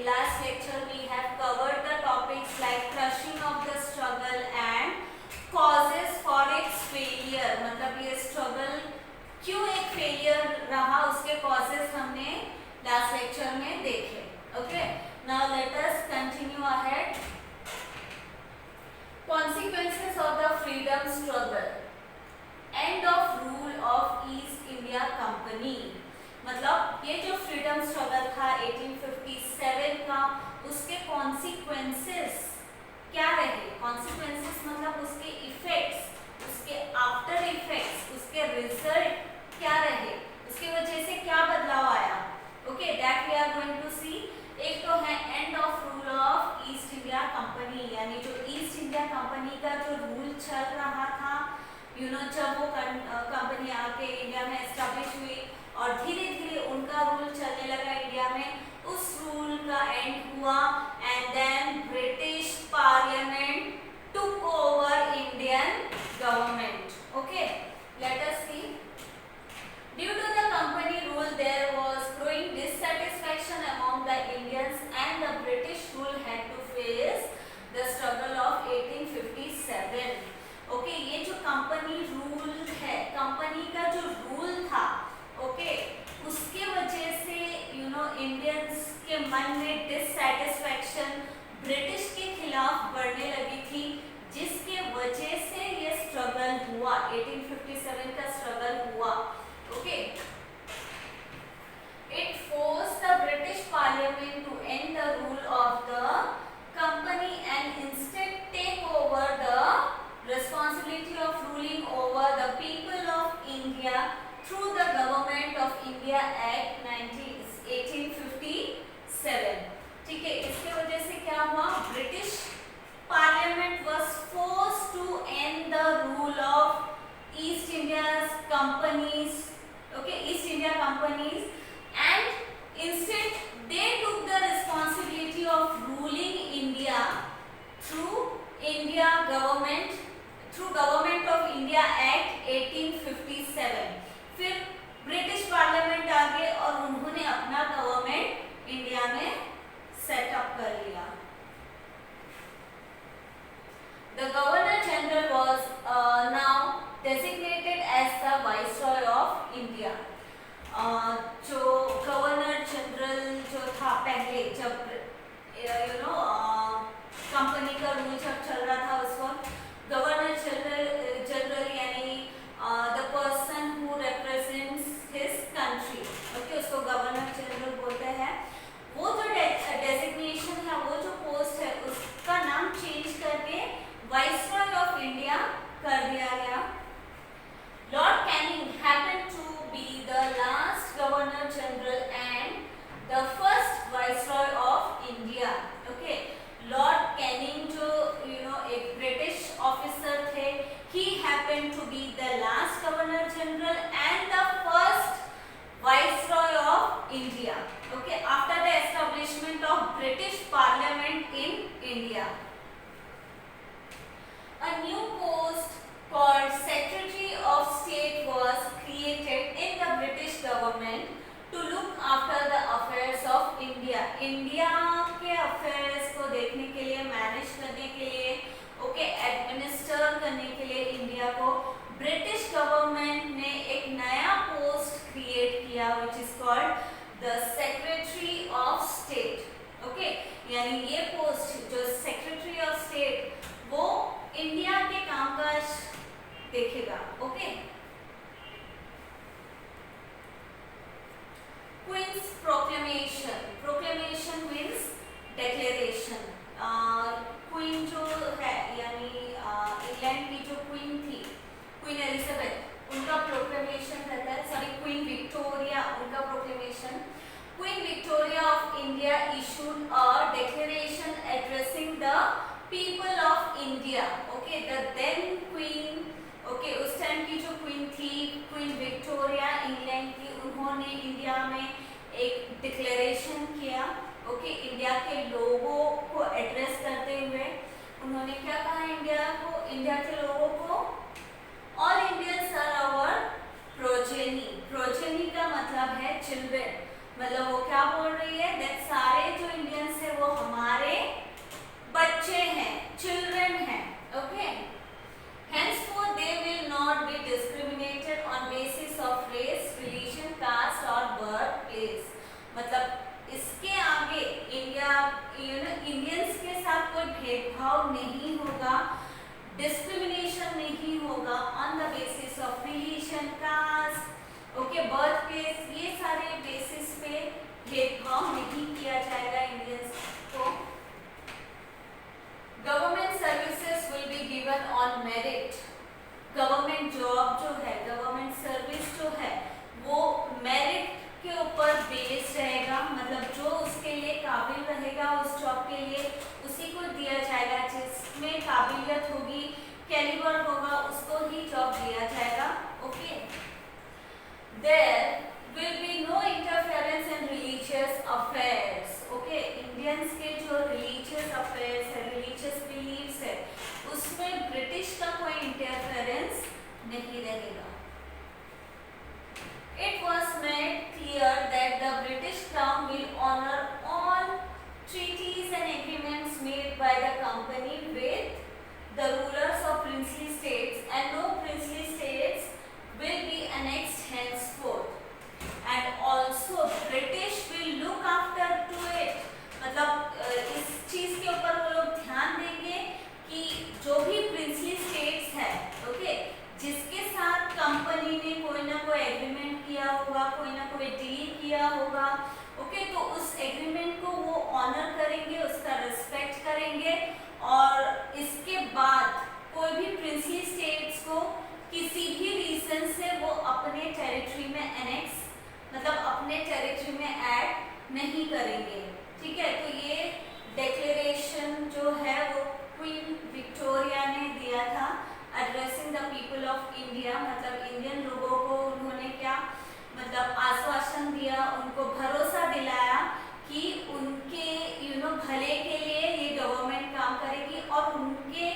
last lecture we have covered the topics like crushing of the struggle and causes for its failure. मतलब ये struggle क्यों एक failure रहा, उसके causes हमने last lecture में देखे. Okay, now let us continue ahead. Consequences of the freedom struggle. End of rule of East India Company. मतलब ये जो फ्रीडम स्ट्रगल था 1857 का, उसके कॉन्सिक्वेंसेस क्या रहे. कॉन्सिक्वेंसेस मतलब उसके इफेक्ट्स, उसके आफ्टर इफेक्ट्स, उसके रिजल्ट क्या रहे, उसकी वजह से क्या बदलाव आया. Okay, that we are going to see. एक तो है end of rule of East India Company, यानी जो ईस्ट इंडिया कंपनी का जो रूल चल रहा था, यू नो, जब वो कंपनी आके इंडिया में एस्टेब्लिश हुई और धीरे धीरे उनका रूल चलने लगा इंडिया में, उस रूल का एंड हुआ and then British parliament took over Indian government. Okay, let us see. Due to the company rule there was growing dissatisfaction among the Indians and the British rule had to face the struggle of 1857. Okay, ये जो company rule है, company का जो rule था, okay, उसके वजह से you know Indians के मन में डिससैटिस्फैक्शन ब्रिटिश के खिलाफ बढ़ने लगी थी, जिसके वजह से ये स्ट्रगल हुआ, 1857 का स्ट्रगल हुआ. Okay, it forced the British parliament to end the rule of the company and instead take over the responsibility of ruling over the people of India through the Government of India Act 1857. ठीक है, इसके वजह से क्या हुआ, British parliament was forced to end the rule of East India's companies, okay, East India companies, and instead they took the responsibility of ruling India through India government, through government of India act 1857. फिर British parliament आ गए और उन्होंने अपना government India में setup कर लिया. The governor general was now designated as the viceroy of India. जो governor general जो था पहले, जब यू नो कंपनी का रूल जब चल रहा था, उस वक्त गवर्नर जनरल यानी the person who represents his country, okay, उसको गवर्नर जनरल बोलते हैं. वो जो डेजिग्नेशन है, वो जो पोस्ट है, उसका नाम चेंज करके वाइसरॉय ऑफ इंडिया कर दिया गया. Lord Canning happened to be the last governor general and the first viceroy of India. Okay, Lord Canning जो यू नो एक ब्रिटिश ऑफिसर थे, he happened to be the last governor general and the first viceroy of India. Okay, after the establishment of British Parliament in India, a new post called Secretary of State was created in the British government to look after the affairs of India. India के affairs को देखने के लिए, manage करने के लिए, okay, administer करने के लिए इंडिया को ब्रिटिश गवर्नमेंट ने एक नया पोस्ट क्रिएट किया, which is called the secretary of state. Okay, यानी ये पोस्ट जो सेक्रेटरी ऑफ स्टेट, वो इंडिया के कामकाज देखेगा. Okay, queen's proclamation. Proclamation means declaration. Queen जो है, यानी इंग्लैंड की जो क्वीन थी, क्वीन एलिजाबेथ, उनका प्रोक्लेमेशन रहता है. सॉरी, क्वीन विक्टोरिया, उनका proclamation. Queen Victoria of India issued a declaration addressing the people of India. Okay, the then queen, okay, उस टाइम की जो क्वीन थी, क्वीन विक्टोरिया इंग्लैंड की, उन्होंने इंडिया में एक डिक्लेरेशन किया. ओके, इंडिया के लोगों को एड्रेस करते हुए उन्होंने क्या कहा इंडिया को, इंडिया के लोगों को, all Indians are our progeny. Progeny का मतलब है चिल्ड्रन. मतलब वो क्या बोल रही है, दैट सारे जो इंडियंस या इंडियंस के साथ कोई भेदभाव नहीं होगा, डिस्क्रिमिनेशन नहीं होगा on the basis of religion, caste, okay, birth place, ये सारे बेसिस पे भेदभाव नहीं किया जाएगा इंडियंस को। Government services will be given on merit. Government job जो है, गवर्नमेंट सर्विस जो है वो मेरिट के ऊपर बेस्ड रहेगा, मतलब जो उसके लिए काबिल रहेगा उस जॉब के लिए उसी को दिया जाएगा, जिसमें काबिलियत होगी, कैलिबर होगा, उसको ही जॉब दिया जाएगा। Okay, there will be no interference in religious affairs. Okay, Indians के जो रिलीजियस अफेयर्स है, रिलीजियस बिलीव्स है, उसमें ब्रिटिश का कोई इंटरफेरेंस नहीं रहेगा। It was made clear that the British Crown will honor all treaties and agreements made by the company with the rulers of princely states, and no princely states will be annexed henceforth, and also British will look after to it। मतलब इस चीज के ऊपर वो लोग ध्यान देंगे कि जो भी प्रिंसली स्टेट्स है, ओके, जिसके साथ कंपनी ने कोई ना कोई एग्रीमेंट किया होगा, कोई ना कोई डील किया होगा, ओके, तो उस एग्रीमेंट को वो ऑनर करेंगे, उसका रिस्पेक्ट करेंगे, और इसके बाद कोई भी प्रिंसली स्टेट्स को किसी भी रीजन से वो अपने टेरिटरी में एनेक्स, मतलब अपने टेरिटरी में ऐड नहीं करेंगे। ठीक है, तो ये डिक्लेरेशन जो है वो क्वीन विक्टोरिया ने दिया था addressing the people of India, मतलब इंडियन लोगों को उन्होंने क्या मतलब आश्वासन दिया, उनको भरोसा दिलाया कि उनके भले के लिए ये गवर्नमेंट काम करेगी और उनके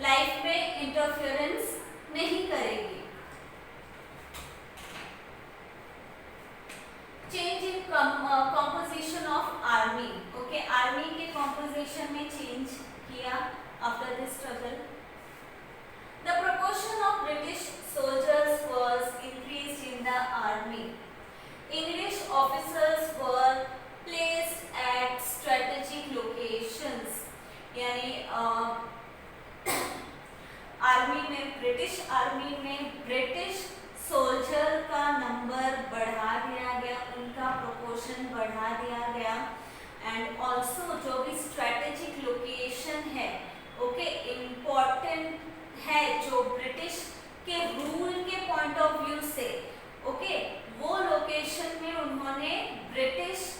लाइफ में इंटरफेरेंस नहीं करेगी। Change in composition of army. Okay, army के कॉम्पोजिशन में चेंज किया after this struggle. The proportion of British soldiers was increased in the army. English officers were placed at strategic locations. यानी army में, British army में British soldier का number बढ़ा दिया गया, उनका प्रोपोर्शन बढ़ा दिया गया, एंड ऑल्सो जो भी स्ट्रेटेजिक लोकेशन है, ओके, इम्पोर्टेंट है जो ब्रिटिश के रूल के पॉइंट ऑफ व्यू से, ओके, वो लोकेशन में उन्होंने ब्रिटिश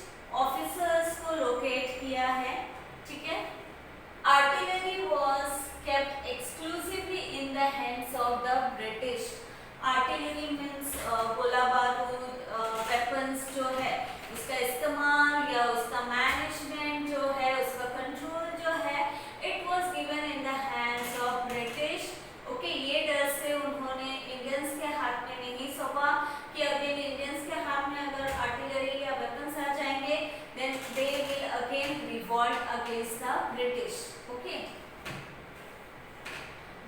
ऑफिसर्स को लोकेट किया है। ठीक है, artillery was kept exclusively in the hands of the British. Artillery means गोला बारूद, वेपन्स जो है उसका इस्तेमाल या उसका मैनेजमेंट जो है, उसका कंट्रोल जो है, it was given in the hands of British. Okay, ये डर से उन्होंने इंडियंस के हाथ में नहीं सौंपा कि अगेन इंडियंस के हाथ में अगर आर्टिलरी या वेपन्स आ जाएंगे then they will again revolt against the British. Okay,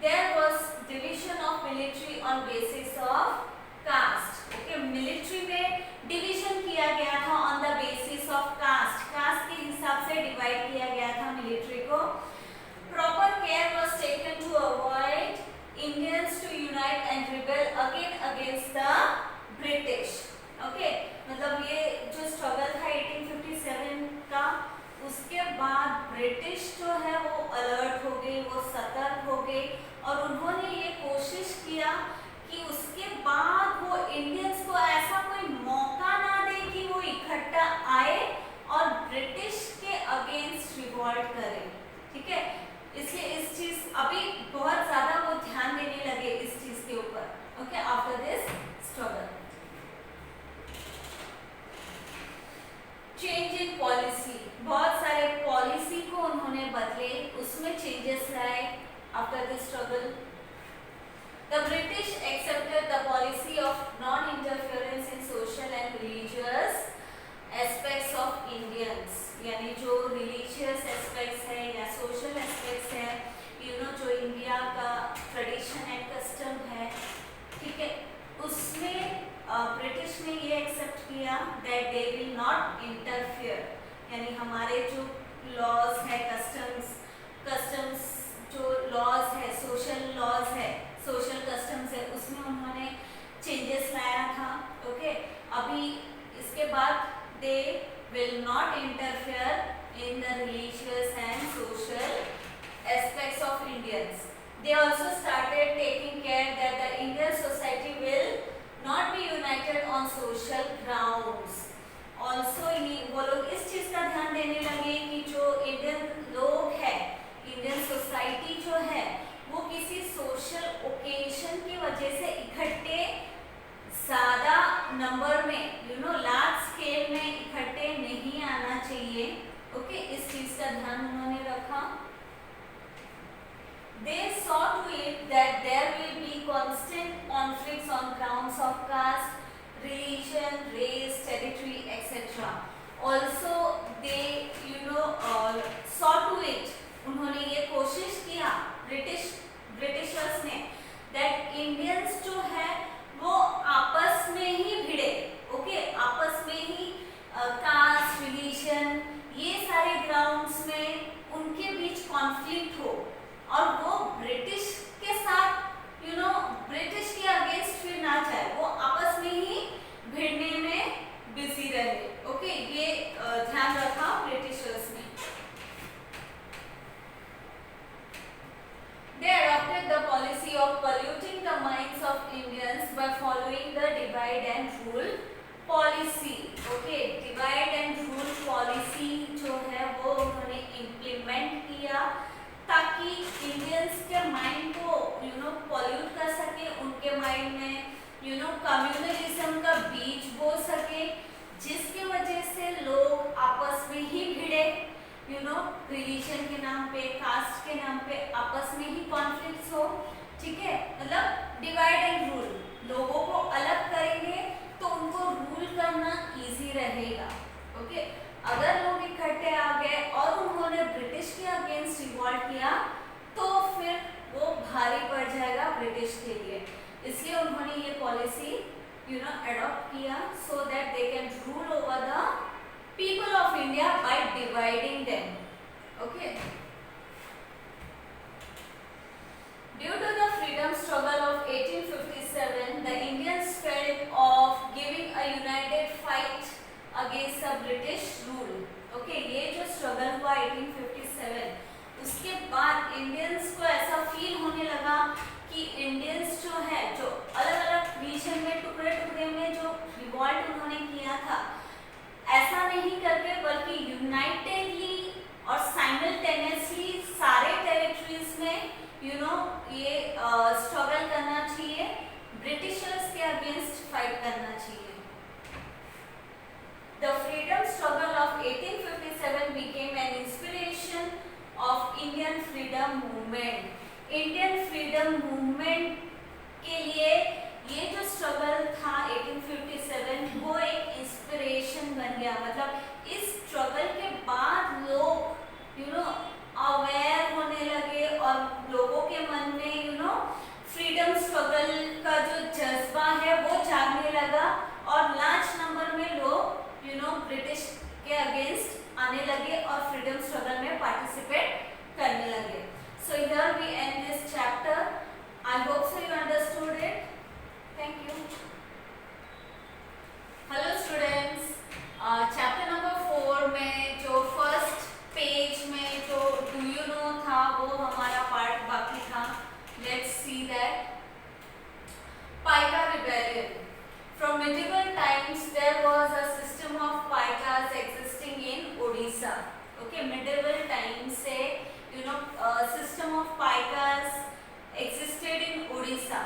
there was division of military on basis of caste। Okay, military में डिवीजन किया गया था on the basis of caste, caste के हिसाब से डिवाइड किया गया था मिलिट्री को। Proper care was taken to avoid Indians to unite and rebel again against the British। Okay, मतलब ये जो स्ट्रगल था 1857 का, उसके बाद ब्रिटिश जो है वो अलर्ट हो गई, वो सतर्क हो गई, और उन्होंने ये कोशिश किया कि उसके बाद वो इंडियंस को ऐसा कोई मौका ना दे कि वो इकट्ठा आए और ब्रिटिश के अगेंस्ट रिवॉल्ट करें। ठीक है, इसलिए इस चीज अभी बहुत ज्यादा वो ध्यान देने लगे इस चीज के ऊपर। Okay, after this struggle change in policy, बहुत सारे पॉलिसी को उन्होंने बदले, उसमें चेंजेस लाए after this struggle. The British accepted the policy of non interference in social and religious aspects of Indians, यानी जो रिलीजियस एस्पेक्ट्स है या सोशल एस्पेक्ट्स है, जो इंडिया का ट्रेडिशन एंड कस्टम है, ठीक है, उसमें ब्रिटिश ने ये एक्सेप्ट किया that they will not interfere, यानी हमारे जो लॉज है, कस्टम्स जो लॉज है, सोशल लॉज है, सोशल कस्टम्स है, उसमें उन्होंने चेंजेस लाया था। ओके, अभी इसके बाद they will not interfere in the religious and social aspects of Indians. They also started taking care that the Indian society will not be united on social grounds. Also वो लोग इस चीज का ध्यान देने लगे कि जो इंडियन लोग हैं, इंडियन सोसाइटी जो है, वो किसी सोशल ओकेजन की वजह से इकट्ठे ज्यादा नंबर में लार्ज स्केल में इकट्ठे नहीं आना चाहिए। ओके, इस चीज का ध्यान उन्होंने रखा। They saw to it that there will be constant conflicts on grounds of caste, religion, race, territory, etc. Also, they saw to it, उन्होंने ये कोशिश किया ब्रिटिशर्स ने that Indians जो है वो आपस में ही भिड़े। ओके, आपस में ही कास्ट, रिलीजन, ये सारे ग्राउंड्स में उनके बीच कॉन्फ्लिक्ट हो और वो ब्रिटिश के साथ ब्रिटिश के अगेंस्ट फिर ना जाए, वो आपस में ही भिड़ने में बिजी रहे। ओके, ये ध्यान रखा ब्रिटिशर्स ने। They adopted the policy of polluting the minds of Indians by following the divide and rule policy. Okay, divide and rule policy जो है वो उन्होंने इम्प्लीमेंट किया ताकि इंडियंस के माइंड को पॉल्यूट कर सके, उनके माइंड में कम्युनलिज्म का बीज बो सके, जिसकी वजह से लोग आपस में ही भिड़े, रिलीजन के नाम पे, कास्ट के नाम पे आपस में ही कॉन्फ्लिक्ट्स हो। ठीक है, मतलब डिवाइड एंड रूल, लोगों को अलग करेंगे तो उनको रूल करना इजी रहेगा। ओके, अगर लोग इकट्ठे आ गए और उन्होंने ब्रिटिश के अगेंस्ट रिवॉल्ट किया तो फिर वो भारी पड़ जाएगा ब्रिटिश के लिए, इसलिए उन्होंने ये पॉलिसी अडॉप्ट किया so that they can rule over the people of India by dividing them. Okay. Due to the freedom struggle of 1857, the Indians felt of giving a united fight against the British rule. Okay, ये जो struggle हुआ 1857, उसके बाद Indians को ऐसा feel होने लगा कि इंडियंस जो है, जो अलग अलग रीजन में टुकड़े टुकड़े में जो रिवॉल्ट उन्होंने किया था, ऐसा नहीं करके बल्कि यूनाइटेडली और साइमल्टेनियसली सारे टेरिटरीज में ये स्ट्रगल करना चाहिए, ब्रिटिशर्स के अगेंस्ट फाइट करना चाहिए। The freedom struggle of 1857 became an inspiration of Indian freedom movement. Indian freedom movement के लिए ये जो स्ट्रगल था 1857 वो एक इंस्पिरेशन बन गया। मतलब इस स्ट्रगल के बाद लोग अवेयर होने लगे और लोगों के मन में फ्रीडम स्ट्रगल का जो जज्बा है वो जागने लगा और लार्ज नंबर में लोग ब्रिटिश के अगेंस्ट आने लगे और फ्रीडम स्ट्रगल में पार्टिसिपेट करने लगे। So here we end this chapter. I hope so you understood it. Thank you. Hello students. Chapter number 4 में जो फर्स्ट पेज में जो do you know था वो हमारा पार्ट बाकी था। Let's see that. Paika rebellion. From medieval times there was a system of paikas existing in Odisha. Okay, medieval times से system of paikas existed in Odisha.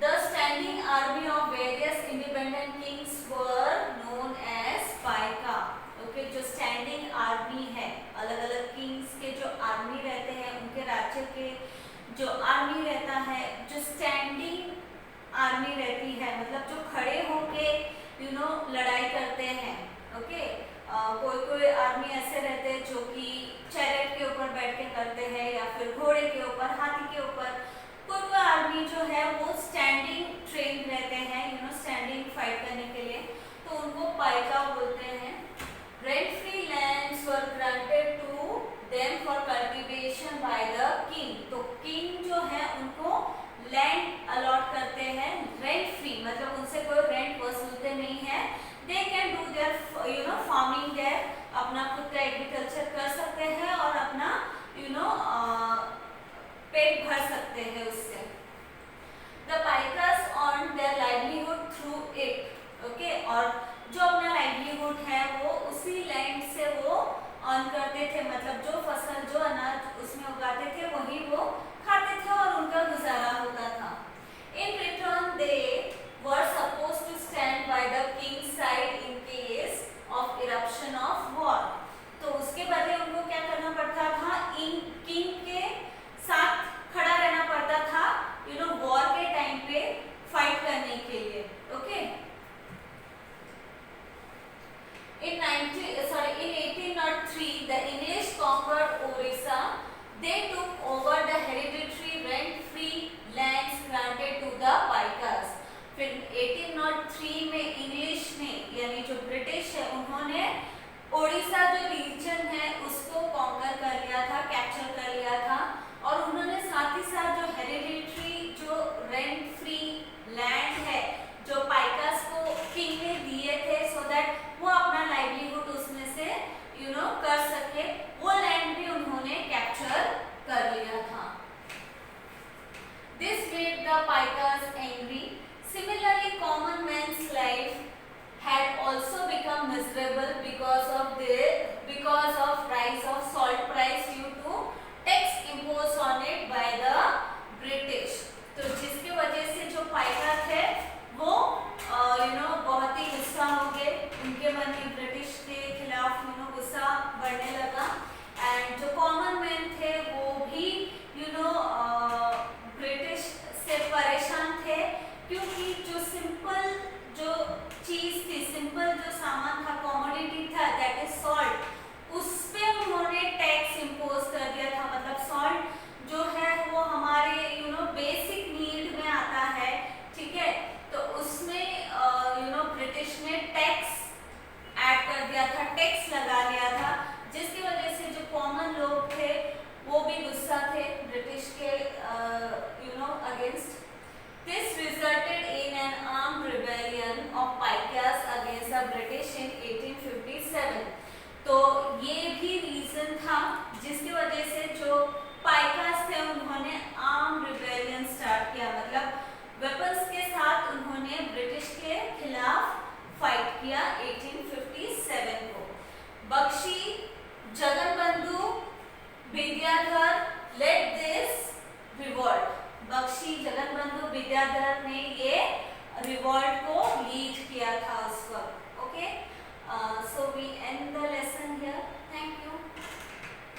The standing army of various independent kings were known as paika. Okay, जो standing army है, अलग अलग kings के जो army रहते हैं, उनके राज्य के जो army रहता है, जो standing आर्मी रहती है, मतलब जो खड़े होके लड़ाई करते हैं। ओके, कोई कोई आर्मी ऐसे रहते हैं जो कि चैरेट के ऊपर बैठ के करते हैं या फिर घोड़े के ऊपर, हाथी के ऊपर। कोई कोई आर्मी जो है वो स्टैंडिंग ट्रेन रहते हैं, स्टैंडिंग फाइट करने के लिए, तो उनको पाइका बोलते हैं। रेंट फ्री लैंड्स वर ग्रांटेड अर्न करते थे, मतलब जो फसल जो अनाज उसमें उगाते थे वही वो खाते थे और उनका गुजारा होता था। In return they were suppose to stand by the king side in case of eruption of war. तो उसके बदले उनको क्या करना पड़ता था, इन किंग के साथ खड़ा रहना पड़ता था, यू नो, वॉर के टाइम पे फाइट करने के लिए। Okay, in 1803 the English conquered Orissa. They took over the hereditary rent-free lands granted to the Paikas. फिर 1803 में इंग्लिश ने यानी जो ब्रिटिश है उन्होंने ओडिशा जो रीजन है उसको कॉन्कर कर लिया था, कैप्चर कर लिया था, और उन्होंने साथ ही साथ जो हेरिडिटरी जो रेंट फ्री लैंड है जो पाइकास को किंग ने दिए थे सो दैट वो अपना लाइवलीहुड उसमें से यू नो कर सके, वो लैंड भी उन्होंने कैप्चर कर लिया था। This made the Paikas angry. Similarly common man's life had also become miserable because of rise of salt price due to tax imposed on it by the British। तो जिसके वजह से जो पाइका थे वो यू नो बहुत ही गुस्सा हो गए, उनके मन में ब्रिटिश के खिलाफ यू नो गुस्सा बढ़ने लगा। एंड जो कॉमन मैन थे वो भी यू नो ब्रिटिश से परेशान थे, क्योंकि जो सिंपल जो चीज थी, सिंपल जो सामान था, कमोडिटी था, दैट इज सॉल्ट, उस पे उन्होंने टैक्स इंपोज कर दिया था। मतलब सॉल्ट जो है वो हमारे यू नो बेसिक नीड में आता है, ठीक है, तो उसमें यू नो ब्रिटिश ने टैक्स ऐड कर दिया था, टैक्स लगा लिया था, जिसकी वजह से जो कॉमन लोग थे वो भी गुस्सा थे ब्रिटिश के you know against. This resulted in an armed rebellion of